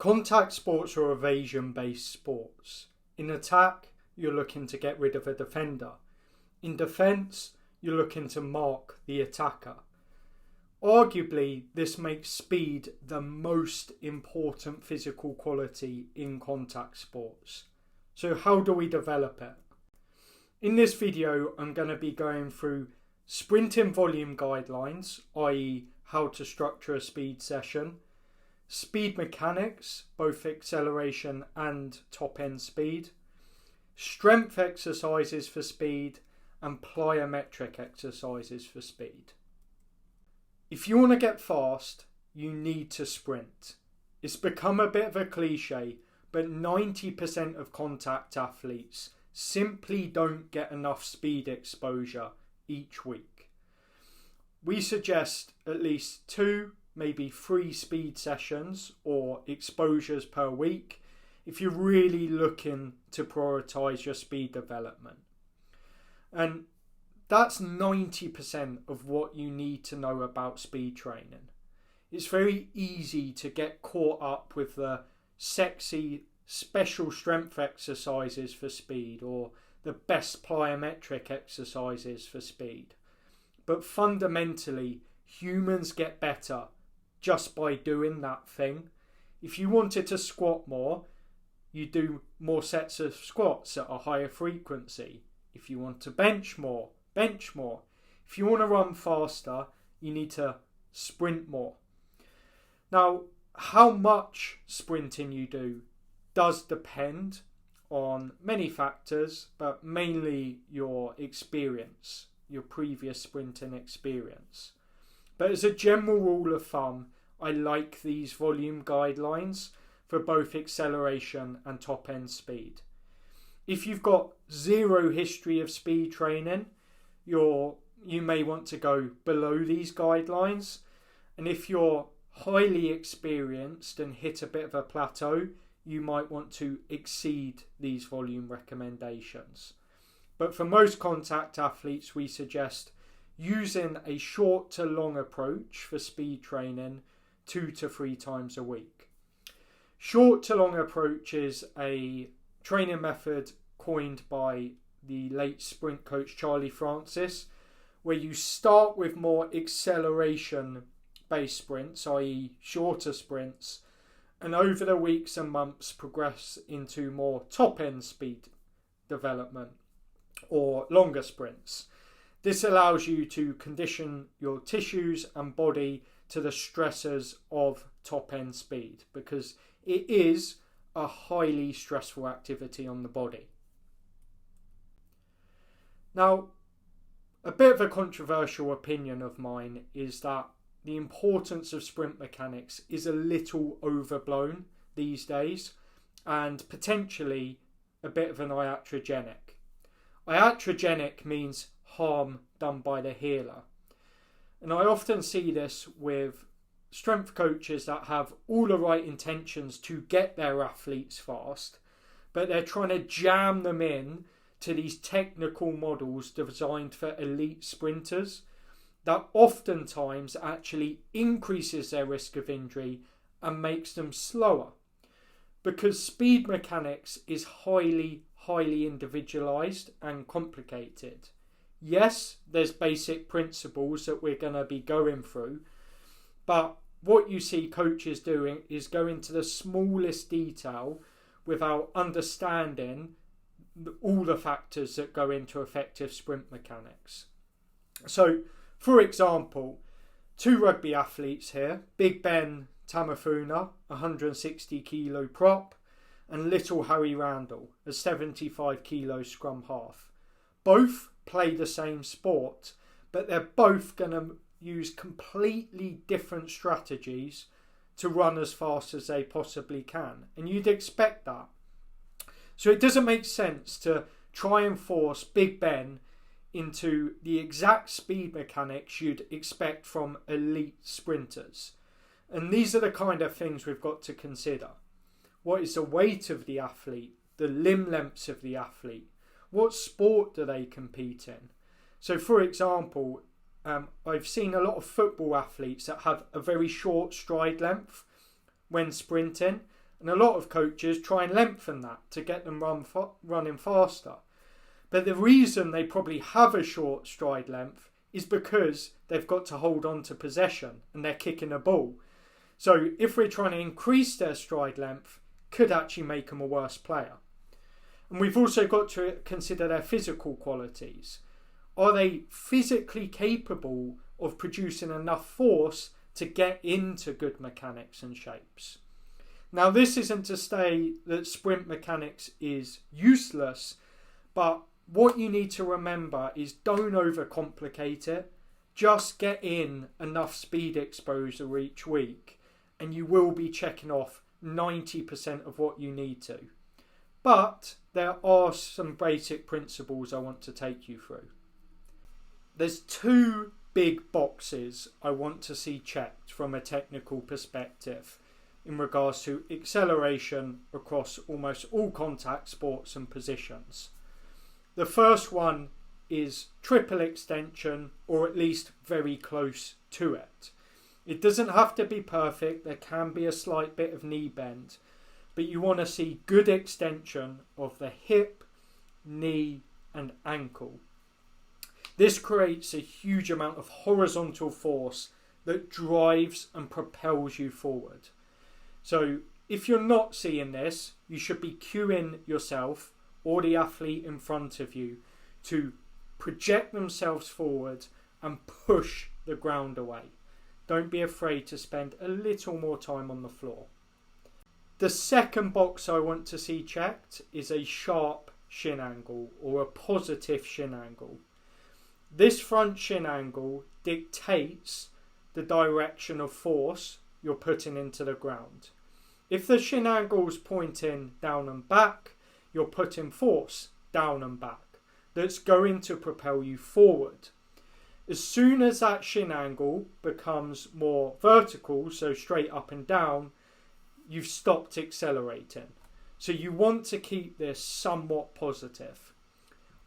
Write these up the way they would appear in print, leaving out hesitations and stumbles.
Contact sports are evasion-based sports. In attack, you're looking to get rid of a defender. In defence, you're looking to mark the attacker. Arguably, this makes speed the most important physical quality in contact sports. So how do we develop it? In this video, I'm going to be going through sprinting volume guidelines, i.e. how to structure a speed session, speed mechanics, both acceleration and top end speed, strength exercises for speed, and plyometric exercises for speed. If you want to get fast, you need to sprint. It's become a bit of a cliche, but 90% of contact athletes simply don't get enough speed exposure each week. We suggest at least 2, maybe 3 speed sessions or exposures per week if you're really looking to prioritise your speed development. And that's 90% of what you need to know about speed training. It's very easy to get caught up with the sexy special strength exercises for speed or the best plyometric exercises for speed. But fundamentally, humans get better just by doing that thing. If you wanted to squat more, you do more sets of squats at a higher frequency. If you want to bench more, bench more. If you want to run faster, you need to sprint more. Now, how much sprinting you do does depend on many factors, but mainly your experience, your previous sprinting experience. But as a general rule of thumb, I like these volume guidelines for both acceleration and top end speed. If you've got zero history of speed training, you may want to go below these guidelines. And if you're highly experienced and hit a bit of a plateau, you might want to exceed these volume recommendations. But for most contact athletes, we suggest using a short to long approach for speed training 2 to 3 times a week. Short to long approach is a training method coined by the late sprint coach Charlie Francis, where you start with more acceleration based sprints, i.e. shorter sprints, and over the weeks and months progress into more top end speed development or longer sprints. This allows you to condition your tissues and body to the stressors of top end speed because it is a highly stressful activity on the body. Now, a bit of a controversial opinion of mine is that the importance of sprint mechanics is a little overblown these days and potentially a bit of an iatrogenic. Iatrogenic means harm done by the healer. And I often see this with strength coaches that have all the right intentions to get their athletes fast, but they're trying to jam them in to these technical models designed for elite sprinters that oftentimes actually increases their risk of injury and makes them slower. Because speed mechanics is highly individualized and complicated. Yes, there's basic principles that we're going to be going through, but what you see coaches doing is go into the smallest detail without understanding all the factors that go into effective sprint mechanics. So, for example, 2 rugby athletes here, Big Ben Tamafuna, 160 kilo prop, and Little Harry Randall, a 75 kilo scrum half. Both play the same sport, but they're both going to use completely different strategies to run as fast as they possibly can. And you'd expect that. So it doesn't make sense to try and force Big Ben into the exact speed mechanics you'd expect from elite sprinters. And these are the kind of things we've got to consider. What is the weight of the athlete? The limb lengths of the athlete? What sport do they compete in? So for example, I've seen a lot of football athletes that have a very short stride length when sprinting, And a lot of coaches try and lengthen that to get them running faster. But the reason they probably have a short stride length is because they've got to hold on to possession and they're kicking a ball. So if we're trying to increase their stride length, could actually make them a worse player. And we've also got to consider their physical qualities. Are they physically capable of producing enough force to get into good mechanics and shapes? Now, this isn't to say that sprint mechanics is useless, but what you need to remember is don't overcomplicate it. Just get in enough speed exposure each week and you will be checking off 90% of what you need to. But there are some basic principles I want to take you through. There's two big boxes I want to see checked from a technical perspective in regards to acceleration across almost all contact sports and positions. The first one is triple extension, or at least very close to it. It doesn't have to be perfect, there can be a slight bit of knee bend, but you want to see good extension of the hip, knee and ankle. This creates a huge amount of horizontal force that drives and propels you forward. So if you're not seeing this, you should be cueing yourself or the athlete in front of you to project themselves forward and push the ground away. Don't be afraid to spend a little more time on the floor. The second box I want to see checked is a sharp shin angle or a positive shin angle. This front shin angle dictates the direction of force you're putting into the ground. If the shin angle's pointing down and back, you're putting force down and back that's going to propel you forward. As soon as that shin angle becomes more vertical, so straight up and down, you've stopped accelerating. So you want to keep this somewhat positive.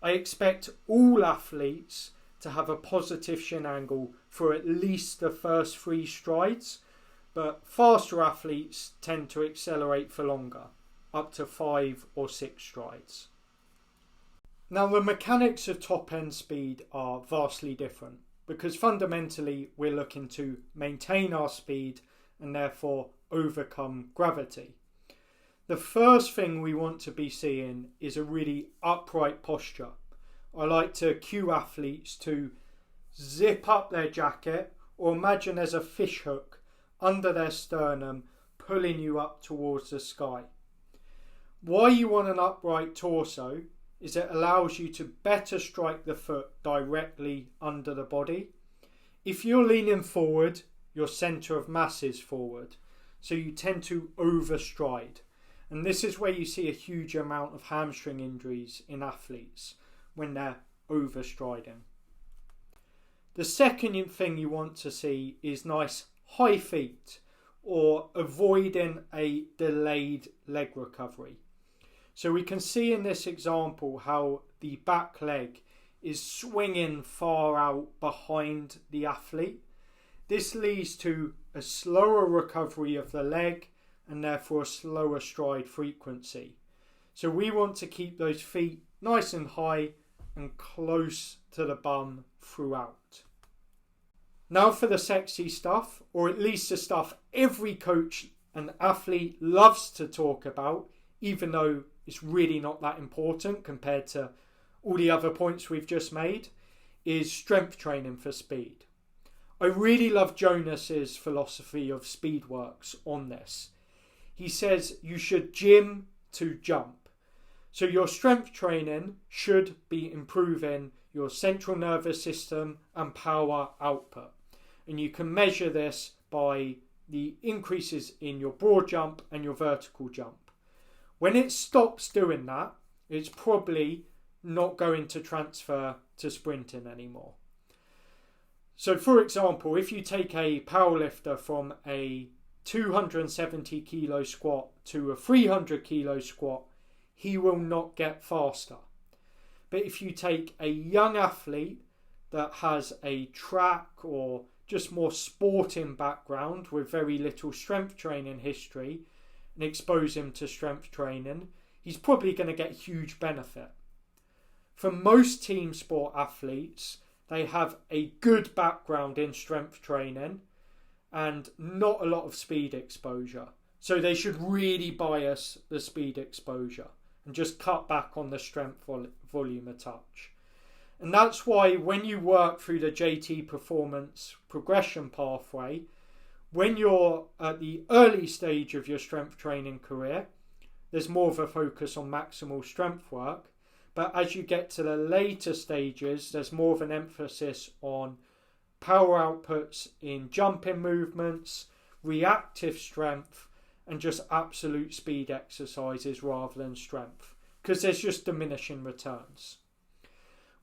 I expect all athletes to have a positive shin angle for at least the first 3 strides, but faster athletes tend to accelerate for longer, up to 5 or 6 strides. Now, the mechanics of top end speed are vastly different because fundamentally we're looking to maintain our speed and therefore overcome gravity. The first thing we want to be seeing is a really upright posture. I like to cue athletes to zip up their jacket or imagine there's a fish hook under their sternum pulling you up towards the sky. Why you want an upright torso is it allows you to better strike the foot directly under the body. If you're leaning forward, your centre of mass is forward, so you tend to overstride. And this is where you see a huge amount of hamstring injuries in athletes when they're overstriding. The second thing you want to see is nice high feet or avoiding a delayed leg recovery. So we can see in this example how the back leg is swinging far out behind the athlete. This leads to a slower recovery of the leg and therefore a slower stride frequency. So we want to keep those feet nice and high and close to the bum throughout. Now for the sexy stuff, or at least the stuff every coach and athlete loves to talk about, even though it's really not that important compared to all the other points we've just made, is strength training for speed. I really love Jonas's philosophy of speed works on this. He says you should gym to jump. So your strength training should be improving your central nervous system and power output. And you can measure this by the increases in your broad jump and your vertical jump. When it stops doing that, it's probably not going to transfer to sprinting anymore. So for example, if you take a powerlifter from a 270 kilo squat to a 300 kilo squat, he will not get faster. But if you take a young athlete that has a track or just more sporting background with very little strength training history, and expose him to strength training, he's probably going to get huge benefit. For most team sport athletes, they have a good background in strength training and not a lot of speed exposure. So they should really bias the speed exposure and just cut back on the strength volume a touch. And that's why when you work through the JT performance progression pathway, when you're at the early stage of your strength training career, there's more of a focus on maximal strength work. But as you get to the later stages, there's more of an emphasis on power outputs in jumping movements, reactive strength, and just absolute speed exercises rather than strength, because there's just diminishing returns.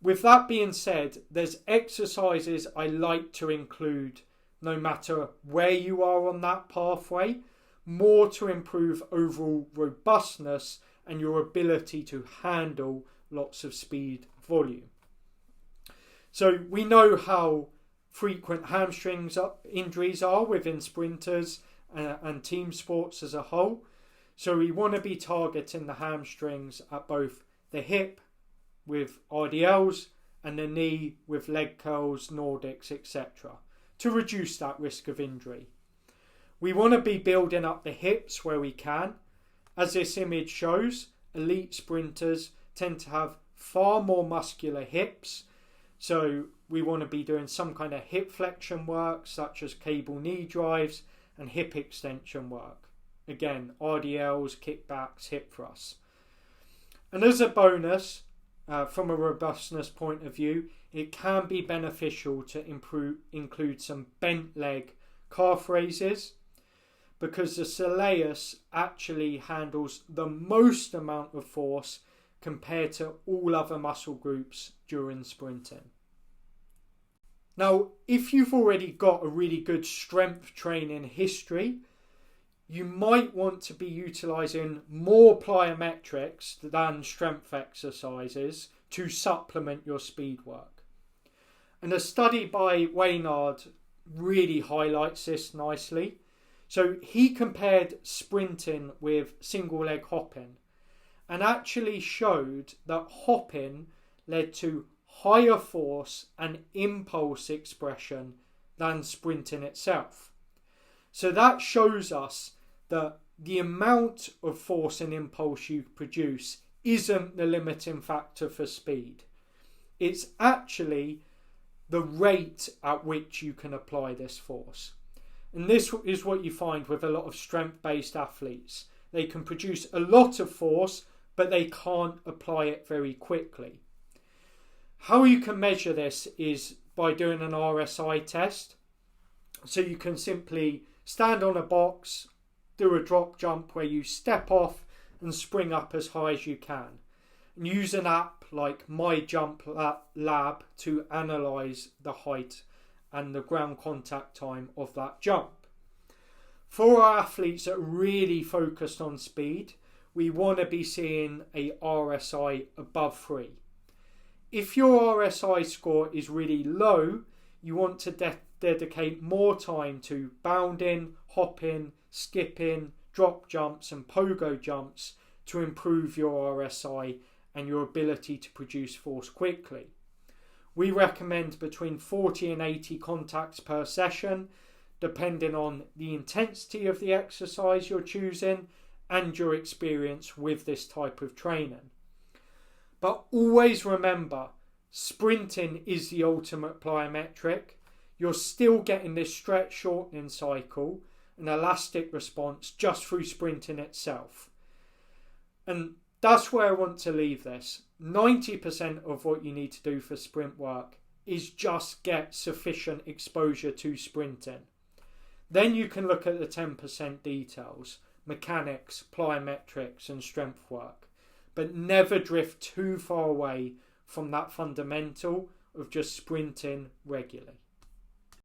With that being said, there's exercises I like to include no matter where you are on that pathway, more to improve overall robustness and your ability to handle lots of speed volume. So we know how frequent hamstrings injuries are within sprinters and team sports as a whole. So we want to be targeting the hamstrings at both the hip with RDLs and the knee with leg curls, Nordics, etc. to reduce that risk of injury. We want to be building up the hips where we can. As this image shows, elite sprinters tend to have far more muscular hips. So we want to be doing some kind of hip flexion work such as cable knee drives and hip extension work. Again, RDLs, kickbacks, hip thrusts. And as a bonus, from a robustness point of view, it can be beneficial to include some bent leg calf raises, because the soleus actually handles the most amount of force compared to all other muscle groups during sprinting. Now, if you've already got a really good strength training history, you might want to be utilising more plyometrics than strength exercises to supplement your speed work. And a study by Waynard really highlights this nicely. So he compared sprinting with single leg hopping and actually showed that hopping led to higher force and impulse expression than sprinting itself. So that shows us that the amount of force and impulse you produce isn't the limiting factor for speed. It's actually the rate at which you can apply this force. And this is what you find with a lot of strength-based athletes. They can produce a lot of force, but they can't apply it very quickly. How you can measure this is by doing an RSI test. So you can simply stand on a box, do a drop jump where you step off and spring up as high as you can. And use an app like My Jump Lab to analyse the height and the ground contact time of that jump. For our athletes that are really focused on speed, we want to be seeing a RSI above 3. If your RSI score is really low, you want to dedicate more time to bounding, hopping, skipping, drop jumps and pogo jumps to improve your RSI and your ability to produce force quickly. We recommend between 40 and 80 contacts per session, depending on the intensity of the exercise you're choosing and your experience with this type of training. But always remember, sprinting is the ultimate plyometric. You're still getting this stretch shortening cycle and elastic response just through sprinting itself. And that's where I want to leave this. 90% of what you need to do for sprint work is just get sufficient exposure to sprinting. Then you can look at the 10% details, mechanics, plyometrics and strength work. But never drift too far away from that fundamental of just sprinting regularly.